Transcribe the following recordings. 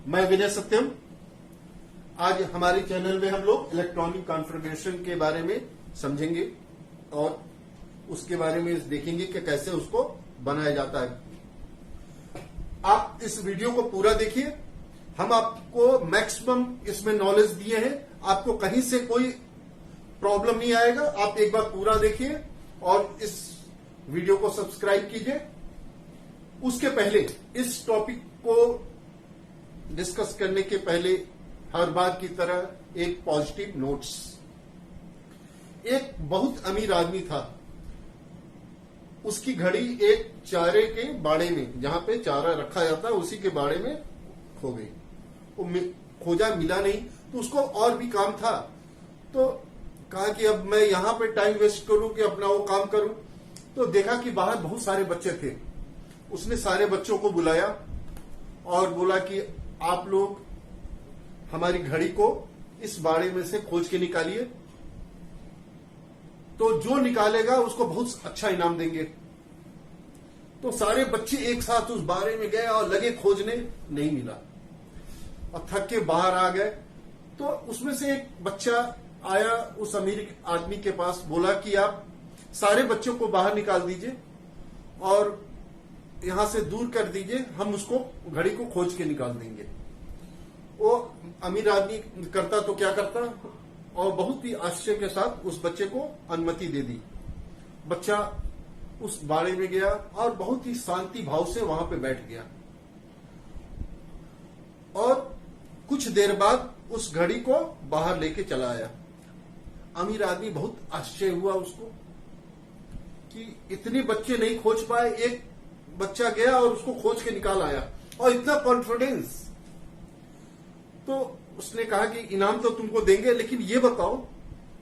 मैं विनय सत्यम। आज हमारे चैनल में हम लोग इलेक्ट्रॉनिक कॉन्फ़िगरेशन के बारे में समझेंगे और उसके बारे में देखेंगे कि कैसे उसको बनाया जाता है। आप इस वीडियो को पूरा देखिए। हम आपको मैक्सिमम इसमें नॉलेज दिए हैं, आपको कहीं से कोई प्रॉब्लम नहीं आएगा। आप एक बार पूरा देखिए और इस वीडियो को सब्सक्राइब कीजिए। उसके पहले इस टॉपिक को डिस्कस करने के पहले हर बार की तरह एक पॉजिटिव नोट्स। एक बहुत अमीर आदमी था, उसकी घड़ी एक चारे के बाड़े में, जहां पे चारा रखा जाता है उसी के बाड़े में खो गई। वो खोजा, मिला नहीं, तो उसको और भी काम था, तो कहा कि अब मैं यहां पे टाइम वेस्ट करूं कि अपना वो काम करूं। तो देखा कि बाहर बहुत सारे बच्चे थे। उसने सारे बच्चों को बुलाया और बोला कि आप लोग हमारी घड़ी को इस बाड़े में से खोज के निकालिए, तो जो निकालेगा उसको बहुत अच्छा इनाम देंगे। तो सारे बच्चे एक साथ उस बाड़े में गए और लगे खोजने, नहीं मिला और थक के बाहर आ गए। तो उसमें से एक बच्चा आया उस अमीर आदमी के पास, बोला कि आप सारे बच्चों को बाहर निकाल दीजिए और यहां से दूर कर दीजिए, हम उसको घड़ी को खोज के निकाल देंगे। वो अमीर आदमी करता तो क्या करता, और बहुत ही आश्चर्य के साथ उस बच्चे को अनुमति दे दी। बच्चा उस बाड़े में गया और बहुत ही शांति भाव से वहां पे बैठ गया और कुछ देर बाद उस घड़ी को बाहर लेके चला आया। अमीर आदमी बहुत आश्चर्य हुआ उसको कि इतने बच्चे नहीं खोज पाए, एक बच्चा गया और उसको खोज के निकाल आया, और इतना कॉन्फिडेंस। तो उसने कहा कि इनाम तो तुमको देंगे, लेकिन ये बताओ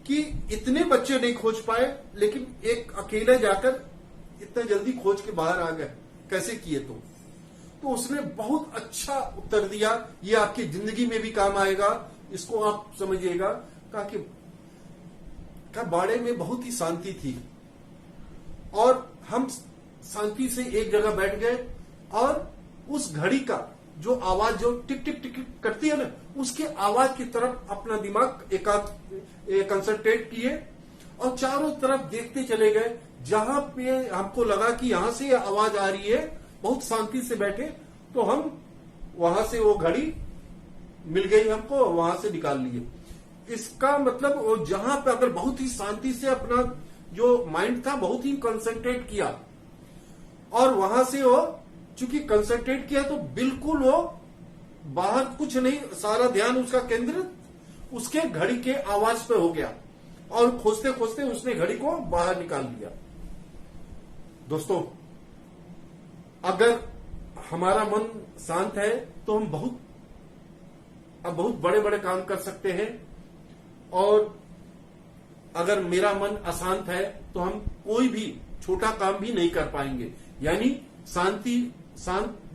कि इतने बच्चे नहीं खोज पाए लेकिन एक अकेले जाकर इतना जल्दी खोज के बाहर आ गए, कैसे किए तुम? तो उसने बहुत अच्छा उत्तर दिया, ये आपकी जिंदगी में भी काम आएगा, इसको आप समझिएगा। कहा कि बाड़े में बहुत ही शांति थी और हम शांति से एक जगह बैठ गए और उस घड़ी का जो आवाज जो टिक टिक टिक करती है ना, उसके आवाज की तरफ अपना दिमाग कंसंट्रेट किए और चारों तरफ देखते चले गए। जहां पे हमको लगा कि यहां से आवाज आ रही है, बहुत शांति से बैठे, तो हम वहां से वो घड़ी मिल गई हमको, वहां से निकाल लिए। इसका मतलब वो जहां पे अगर बहुत ही शांति से अपना जो माइंड था बहुत ही कंसंट्रेट किया और वहां से वो चूंकि कंसंट्रेट किया तो बिल्कुल वो बाहर कुछ नहीं, सारा ध्यान उसका केंद्रित उसके घड़ी के आवाज पे हो गया और खोजते खोजते उसने घड़ी को बाहर निकाल लिया। दोस्तों, अगर हमारा मन शांत है तो हम बहुत बड़े बड़े काम कर सकते हैं, और अगर मेरा मन अशांत है तो हम कोई भी छोटा काम भी नहीं कर पाएंगे। यानी शांत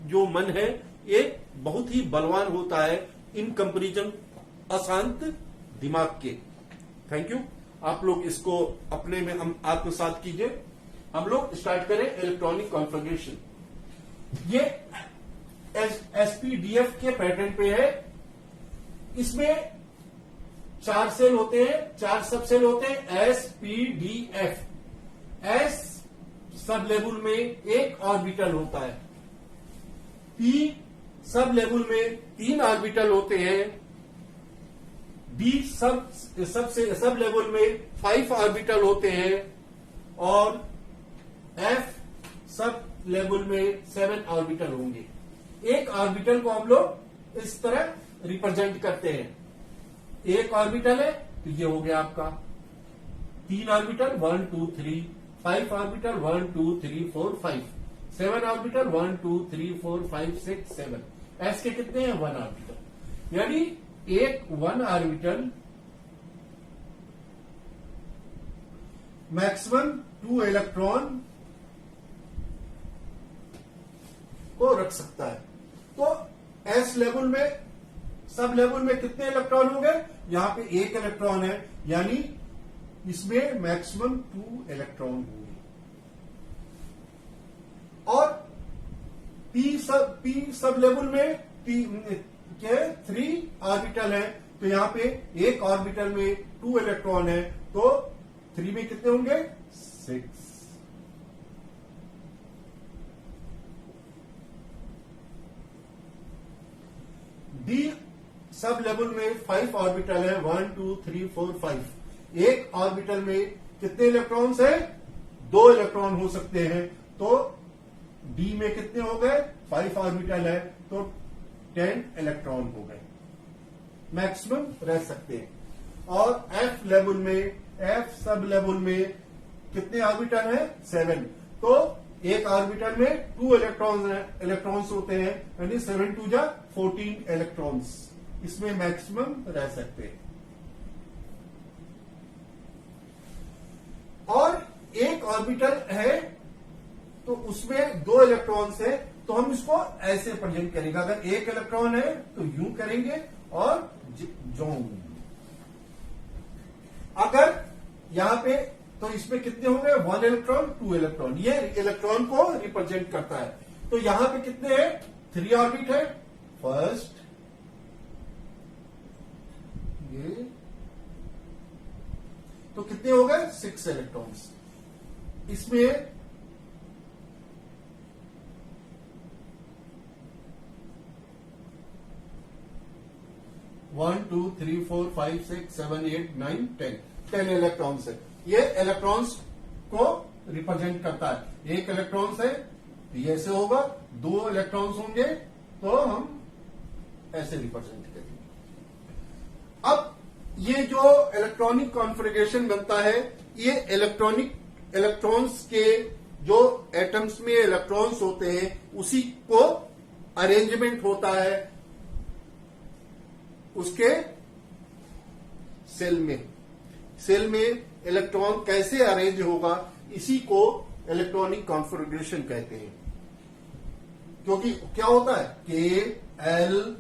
जो मन है ये बहुत ही बलवान होता है इन कंपैरिजन अशांत दिमाग के। Thank you. आप लोग इसको अपने में हम आत्मसात कीजिए। हम लोग स्टार्ट करें इलेक्ट्रॉनिक कॉन्फ़िगरेशन। ये एसपीडीएफ के पैटर्न पे है। इसमें 4 सेल होते हैं, 4 सब सेल होते हैं। एसपीडीएफ, एस सब लेवल में एक ऑर्बिटल होता है, पी सब लेवल में 3 ऑर्बिटल होते हैं, डी सब लेवल में 5 ऑर्बिटल होते हैं, और एफ सब लेवल में 7 ऑर्बिटल होंगे। एक ऑर्बिटल को हम लोग इस तरह रिप्रेजेंट करते हैं। एक ऑर्बिटल है तो ये हो गया आपका 3 ऑर्बिटल 1 2 3, 5 ऑर्बिटल 1 2 3 4 5, 7 ऑर्बिटल 1 2 3 4 5 6 7। एस के कितने हैं? 1 ऑर्बिटल। यानी एक 1 ऑर्बिटल मैक्सिमम 2 इलेक्ट्रॉन को रख सकता है। तो एस लेवल में सब लेवल में कितने इलेक्ट्रॉन होंगे? यहां पे 1 इलेक्ट्रॉन है, यानी इसमें मैक्सिमम 2 इलेक्ट्रॉन होंगे। और पी सब लेवल में के 3 ऑर्बिटल है, तो यहां पे एक ऑर्बिटल में 2 इलेक्ट्रॉन है, तो 3 में कितने होंगे 6। डी सब लेवल में 5 ऑर्बिटल है, 1 2 3 4 5। एक ऑर्बिटल में कितने इलेक्ट्रॉन्स है, 2 इलेक्ट्रॉन हो सकते हैं, तो डी में कितने हो गए 5 ऑर्बिटल है, तो 10 इलेक्ट्रॉन हो गए, मैक्सिमम रह सकते हैं। और एफ लेवल में, एफ सब लेवल में कितने ऑर्बिटल है 7, तो एक ऑर्बिटल में 2 इलेक्ट्रॉन्स होते हैं, यानी 7 2 जा 14 इलेक्ट्रॉन्स इसमें मैक्सिमम रह सकते हैं। और एक ऑर्बिटल है तो उसमें 2 इलेक्ट्रॉन्स है, तो हम इसको ऐसे प्रेजेंट करेंगे। अगर एक इलेक्ट्रॉन है तो यूं करेंगे और जों। अगर यहां पे तो इसमें कितने होंगे 1 इलेक्ट्रॉन 2 इलेक्ट्रॉन, ये इलेक्ट्रॉन को रिप्रेजेंट करता है। तो यहां पे कितने हैं 3 ऑर्बिट है, फर्स्ट ये, तो कितने हो गए 6 इलेक्ट्रॉन्स। इसमें 1 2 3 4 5 6 7 8 9 10 इलेक्ट्रॉन्स है। ये इलेक्ट्रॉन्स को रिप्रेजेंट करता है। एक इलेक्ट्रॉन्स है तो ये ऐसे होगा, 2 इलेक्ट्रॉन्स होंगे तो हम ऐसे रिप्रेजेंट करेंगे। अब ये जो इलेक्ट्रॉनिक कॉन्फ़िगरेशन बनता है, ये इलेक्ट्रॉन्स के जो एटम्स में इलेक्ट्रॉन्स होते हैं उसी को अरेंजमेंट होता है उसके सेल में इलेक्ट्रॉन कैसे अरेंज होगा, इसी को इलेक्ट्रॉनिक कॉन्फ़िगरेशन कहते हैं। क्योंकि क्या होता है के एल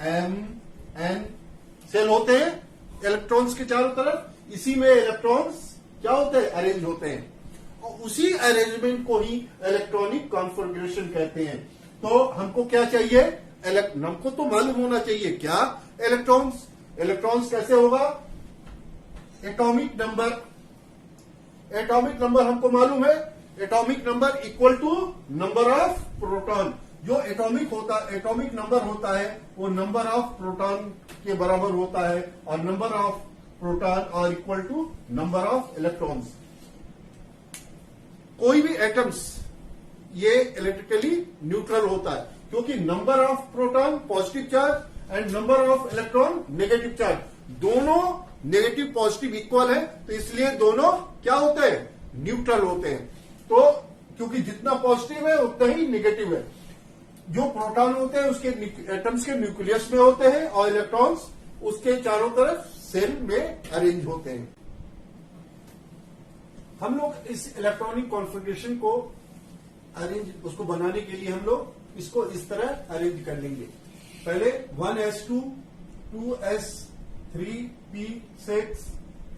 एम एन सेल होते हैं इलेक्ट्रॉन्स के चारों तरफ, इसी में इलेक्ट्रॉन्स क्या होते हैं अरेंज होते हैं, और उसी अरेंजमेंट को ही इलेक्ट्रॉनिक कॉन्फ़िगरेशन कहते हैं। तो हमको क्या चाहिए, हमको तो मालूम होना चाहिए क्या इलेक्ट्रॉन्स कैसे होगा, एटॉमिक नंबर हमको मालूम है, atomic number equal to number of proton. जो एटॉमिक नंबर होता है वो नंबर ऑफ प्रोटॉन के बराबर होता है, और नंबर ऑफ प्रोटॉन और equal to number of electrons. कोई भी एटम्स ये इलेक्ट्रिकली न्यूट्रल होता है, क्योंकि number of proton positive charge and number of electron negative charge, दोनों नेगेटिव पॉजिटिव इक्वल है, तो इसलिए दोनों क्या होते हैं न्यूट्रल होते हैं। तो क्योंकि जितना पॉजिटिव है उतना ही नेगेटिव है। जो प्रोटॉन होते हैं उसके एटम्स के न्यूक्लियस में होते हैं, और इलेक्ट्रॉन्स उसके चारों तरफ सेल में अरेंज होते हैं। हम लोग इस इलेक्ट्रॉनिक कॉन्फ़िगरेशन को उसको बनाने के लिए हम लोग इसको इस तरह अरेंज कर लेंगे। पहले 1s2 2s 3p6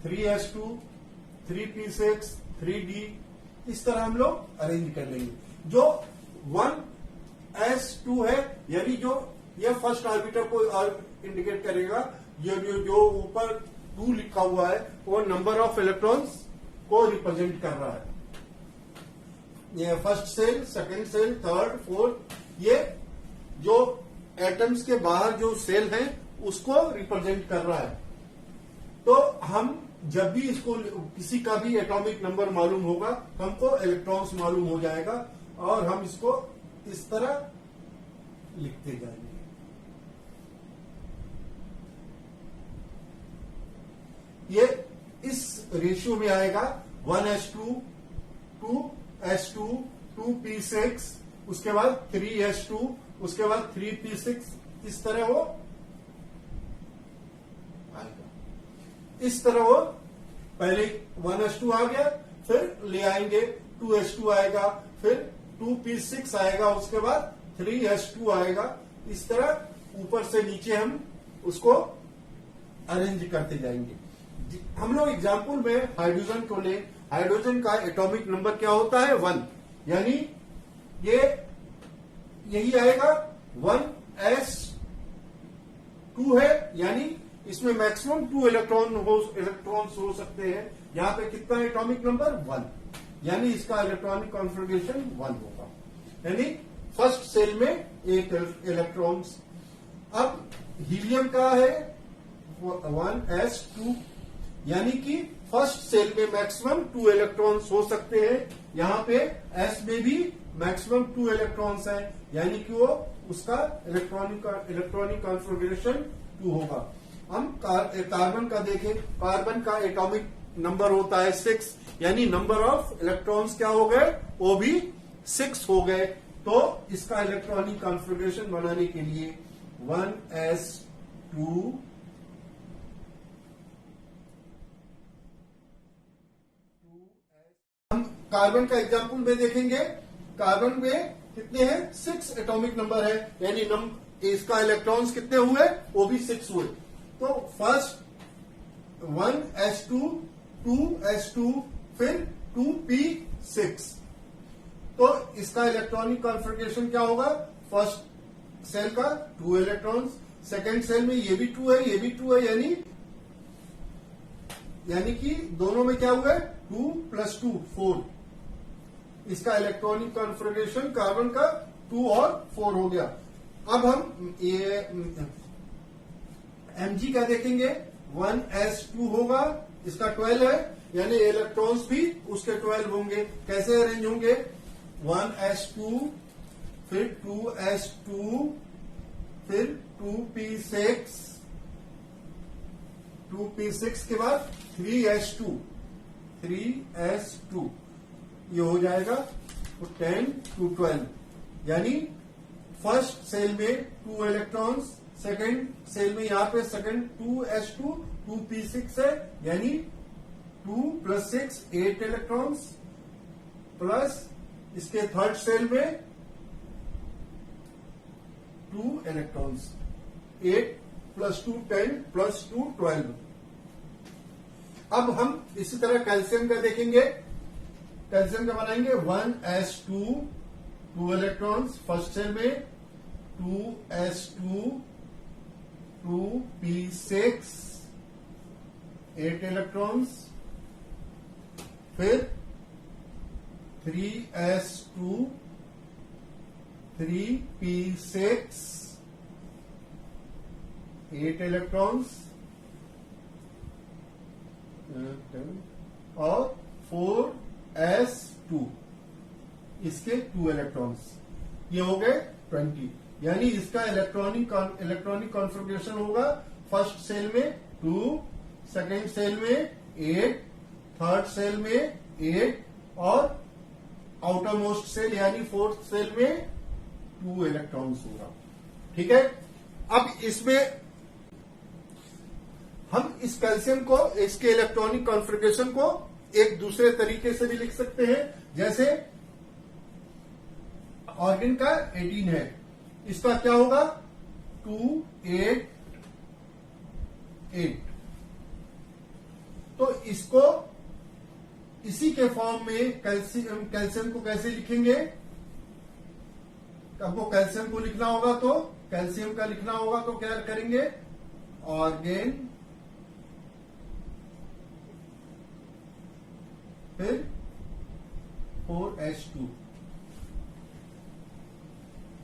3s2 3p6 3d, इस तरह हम लोग अरेंज कर लेंगे। जो 1s2 है, यानी जो ये फर्स्ट ऑर्बिटर को इंडिकेट करेगा, जो ऊपर 2 लिखा हुआ है वो नंबर ऑफ इलेक्ट्रॉन्स को रिप्रेजेंट कर रहा है। ये first cell, second cell, third, fourth, ये जो एटम्स के बाहर जो सेल है उसको रिप्रेजेंट कर रहा है। तो हम जब भी इसको किसी का भी एटॉमिक नंबर मालूम होगा, हमको इलेक्ट्रॉन्स मालूम हो जाएगा, और हम इसको इस तरह लिखते जाएंगे। ये इस रेशियो में आएगा 1s2 2s2 2p6, उसके बाद 3s2, उसके बाद 3p6, इस तरह वो आएगा। इस तरह वो पहले 1s2 आ गया, फिर ले आएंगे 2s2 आएगा, फिर 2p6 आएगा, उसके बाद 3s2 आएगा। इस तरह ऊपर से नीचे हम उसको अरेंज करते जाएंगे। हम लोग एग्जाम्पल में हाइड्रोजन को ले, हाइड्रोजन का एटॉमिक नंबर क्या होता है 1, यानी ये यही आएगा 1s 2 है, यानी इसमें मैक्सिमम 2 इलेक्ट्रॉन्स हो सकते हैं। यहां पे कितना एटॉमिक नंबर 1, यानी इसका इलेक्ट्रॉनिक कॉन्फ़िगरेशन 1 होगा, यानी फर्स्ट सेल में एक इलेक्ट्रॉन्स। अब हीलियम का है 1s2, यानी कि फर्स्ट सेल में मैक्सिमम 2 इलेक्ट्रॉन्स हो सकते हैं। यहां पे s में भी मैक्सिमम 2 इलेक्ट्रॉन्स है, यानी कि वो उसका इलेक्ट्रॉनिक कॉन्फ़िगरेशन 2 होगा। हम कार्बन का देखें, कार्बन का एटॉमिक नंबर होता है 6, यानी नंबर ऑफ इलेक्ट्रॉन्स क्या हो गए, वो भी 6 हो गए। तो इसका इलेक्ट्रॉनिक कॉन्फ़िगरेशन बनाने के लिए 1s2 हम कार्बन का एग्जाम्पल में देखेंगे। कार्बन में कितने हैं, 6 एटॉमिक नंबर है, यानी इसका इलेक्ट्रॉन्स कितने हुए, वो भी 6 हुए। तो फर्स्ट 1s2, 2s2, फिर 2p6। तो इसका इलेक्ट्रॉनिक कॉन्फ़िगरेशन क्या होगा, फर्स्ट सेल का 2 इलेक्ट्रॉन्स, सेकेंड सेल में ये भी 2 है, ये भी 2 है, यानी कि दोनों में क्या हुआ है, 2 + 2 4। इसका इलेक्ट्रॉनिक कॉन्फ़िगरेशन कार्बन का 2 और 4 हो गया। अब हम ये Mg का देखेंगे, 1s2 होगा, इसका 12 है, यानी इलेक्ट्रॉन्स भी उसके 12 होंगे। कैसे अरेंज होंगे, 1s2, फिर 2s2, फिर 2p6, 2p6 के बाद 3s2, 3s2, ये हो जाएगा 10 to 12, यानी फर्स्ट सेल में 2 इलेक्ट्रॉन्स, सेकंड सेल में यहां पे सेकंड 2s2, 2p6 है, यानी 2 + 6 8 इलेक्ट्रॉन्स, प्लस इसके थर्ड सेल में 2 इलेक्ट्रॉन्स, 8 + 2 10 + 2 12। अब हम इसी तरह कैल्शियम का देखेंगे। कैल्शियम का बनाएंगे 1s2, 2 इलेक्ट्रॉन्स फर्स्ट सेल में, 2s2, 2p6 8 इलेक्ट्रॉन्स, फिर 3s2, 3p6 8 इलेक्ट्रॉन्स, और 4s2 इसके 2 इलेक्ट्रॉन्स, ये हो गए 20। यानी इसका इलेक्ट्रॉनिक कॉन्फ़िगरेशन होगा फर्स्ट सेल में 2, सेकेंड सेल में 8, थर्ड सेल में 8, और आउटर मोस्ट सेल यानी फोर्थ सेल में 2 इलेक्ट्रॉन्स होगा। ठीक है, अब इसमें हम इस कैल्शियम को, इसके इलेक्ट्रॉनिक कॉन्फ़िगरेशन को एक दूसरे तरीके से भी लिख सकते हैं। जैसे ऑर्गेन का 18 है, इसका क्या होगा, 2 8 8। तो इसको इसी के फॉर्म में कैल्शियम को कैसे लिखेंगे, आपको कैल्शियम को लिखना होगा तो कैल्शियम का लिखना होगा तो क्या करेंगे, ऑर्गेन, फिर 4s2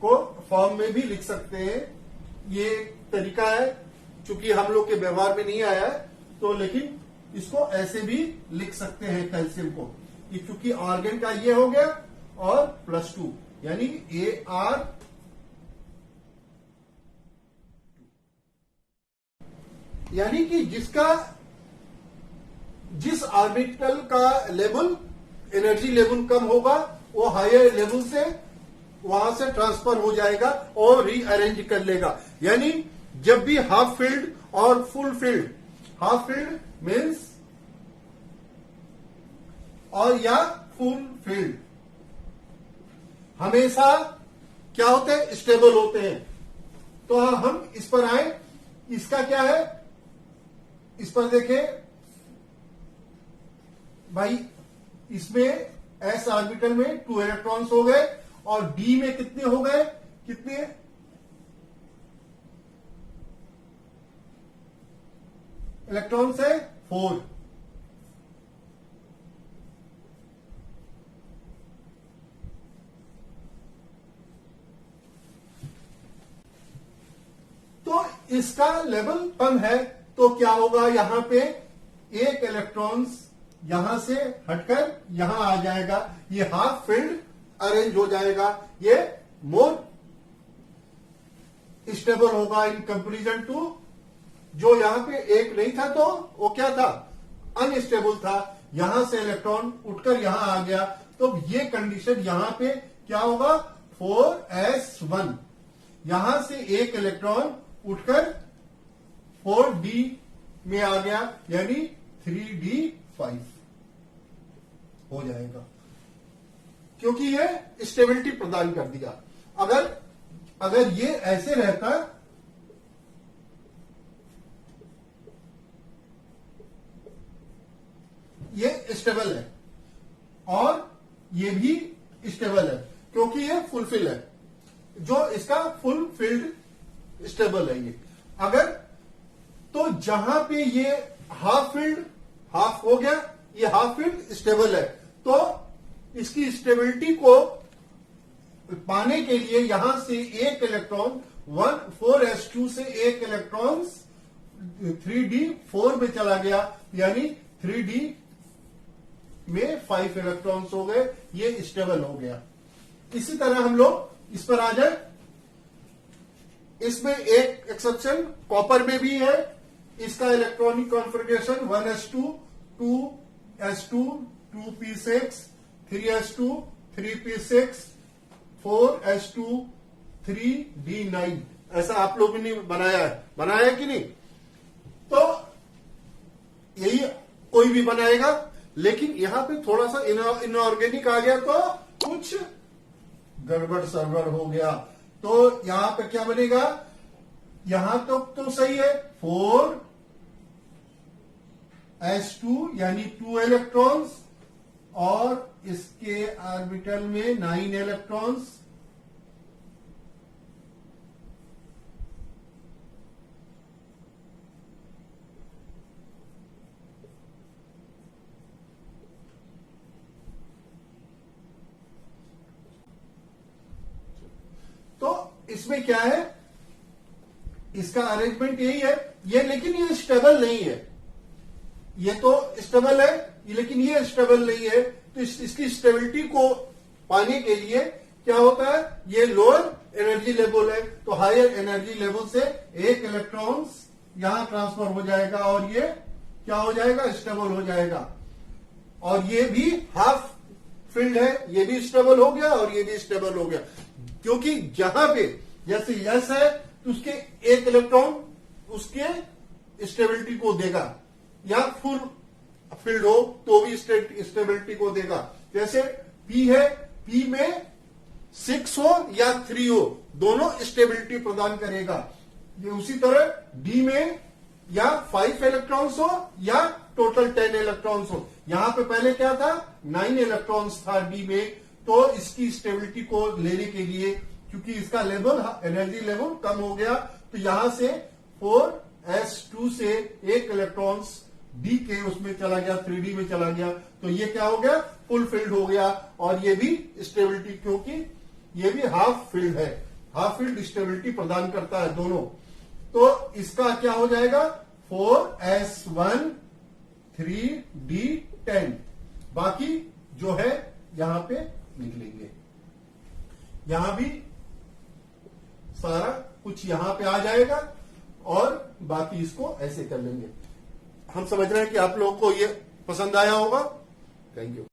को फॉर्म में भी लिख सकते हैं। ये तरीका है, चूंकि हम लोग के व्यवहार में नहीं आया है, तो लेकिन इसको ऐसे भी लिख सकते हैं कैल्शियम को, क्योंकि ऑर्गेन का ये हो गया और +2, यानी AR, यानी कि जिस ऑर्बिटल का लेवल, एनर्जी लेवल कम होगा, वो हायर लेवल से वहां से ट्रांसफर हो जाएगा और रीअरेंज कर लेगा। यानी जब भी हाफ फील्ड और full field, half field means और या फुल फील्ड हमेशा क्या होते हैं, स्टेबल होते हैं। तो हम इस पर आए, इसका क्या है, इस पर देखें भाई, इसमें s ऑर्बिटल में 2 इलेक्ट्रॉन्स हो गए और d में कितने हो गए, कितने इलेक्ट्रॉन्स है 4। तो इसका लेवल कम है, तो क्या होगा, यहां पे एक इलेक्ट्रॉन्स यहां से हटकर यहां आ जाएगा, ये हाफ फील्ड अरेंज हो जाएगा, ये मोर स्टेबल होगा इन कंपेरिजन टू जो यहां पे एक नहीं था, तो वो क्या था, अनस्टेबल था, यहां से इलेक्ट्रॉन उठकर यहां आ गया, तो ये कंडीशन यहां पे क्या होगा, 4s1, यहां से एक इलेक्ट्रॉन उठकर 4d में आ गया, यानी 3d5 हो जाएगा, क्योंकि ये स्टेबिलिटी प्रदान कर दिया। अगर ये ऐसे रहता, ये स्टेबल है और ये भी स्टेबल है, क्योंकि ये फुलफिल है, जो इसका फुल फील्ड स्टेबल है ये। अगर तो जहां पे ये हाफ फील्ड हाफ हो गया, ये हाफ फील्ड स्टेबल है, तो इसकी स्टेबिलिटी को पाने के लिए यहां से एक इलेक्ट्रॉन 4s2 से एक इलेक्ट्रॉन 3d4 में चला गया, यानी 3d में 5 इलेक्ट्रॉन्स हो गए, ये स्टेबल हो गया। इसी तरह हम लोग इस पर आ जाए, इसमें एक एक्सेप्शन कॉपर में भी है, इसका electronic configuration 1s2 2s2 2p6 3s2 3p6 4s2 3d9, ऐसा आप लोगों ने बनाया है कि नहीं? तो यही कोई भी बनाएगा, लेकिन यहां पे थोड़ा सा इनऑर्गेनिक आ गया तो कुछ गड़बड़ सरबड़ हो गया, तो यहां पे क्या बनेगा, यहां तो सही है 4s2 यानी 2 इलेक्ट्रॉन्स और इसके ऑर्बिटल में 9 इलेक्ट्रॉन्स, तो इसमें क्या है, इसका अरेंजमेंट यही है, ये लेकिन ये स्टेबल नहीं है, ये तो स्टेबल है लेकिन ये स्टेबल नहीं है, तो इसकी स्टेबिलिटी को पाने के लिए क्या होता है, ये लोअर एनर्जी लेवल है, तो हायर एनर्जी लेवल से एक इलेक्ट्रॉन्स यहां ट्रांसफर हो जाएगा और ये क्या हो जाएगा, स्टेबल हो जाएगा, और ये भी हाफ फील्ड है, ये भी स्टेबल हो गया और ये भी स्टेबल हो गया, क्योंकि जहां पे जैसे यस है तो उसके एक इलेक्ट्रॉन उसके स्टेबिलिटी को देगा, या फुल फील्ड हो तो भी स्टेबिलिटी को देगा, जैसे P है, P में 6 हो या 3 हो, दोनों स्टेबिलिटी प्रदान करेगा। ये उसी तरह D में या 5 इलेक्ट्रॉन्स हो या टोटल 10 इलेक्ट्रॉन्स हो, यहां पे पहले क्या था, 9 इलेक्ट्रॉन्स था D में, तो इसकी स्टेबिलिटी को लेने के लिए, क्योंकि इसका लेवल एनर्जी लेवल कम हो गया, तो यहां से 4s2 से एक इलेक्ट्रॉन्स D के उसमें चला गया, 3D में चला गया, तो ये क्या हो गया, फुल फील्ड हो गया, और ये भी स्टेबिलिटी, क्योंकि ये भी हाफ फील्ड है, हाफ फील्ड स्टेबिलिटी प्रदान करता है दोनों, तो इसका क्या हो जाएगा, 4s1 3d10, बाकी जो है यहां पे लिख लेंगे, यहां भी सारा कुछ यहां पे आ जाएगा और बाकी इसको ऐसे कर लेंगे। हम समझ रहे हैं कि आप लोगों को ये पसंद आया होगा। Thank you.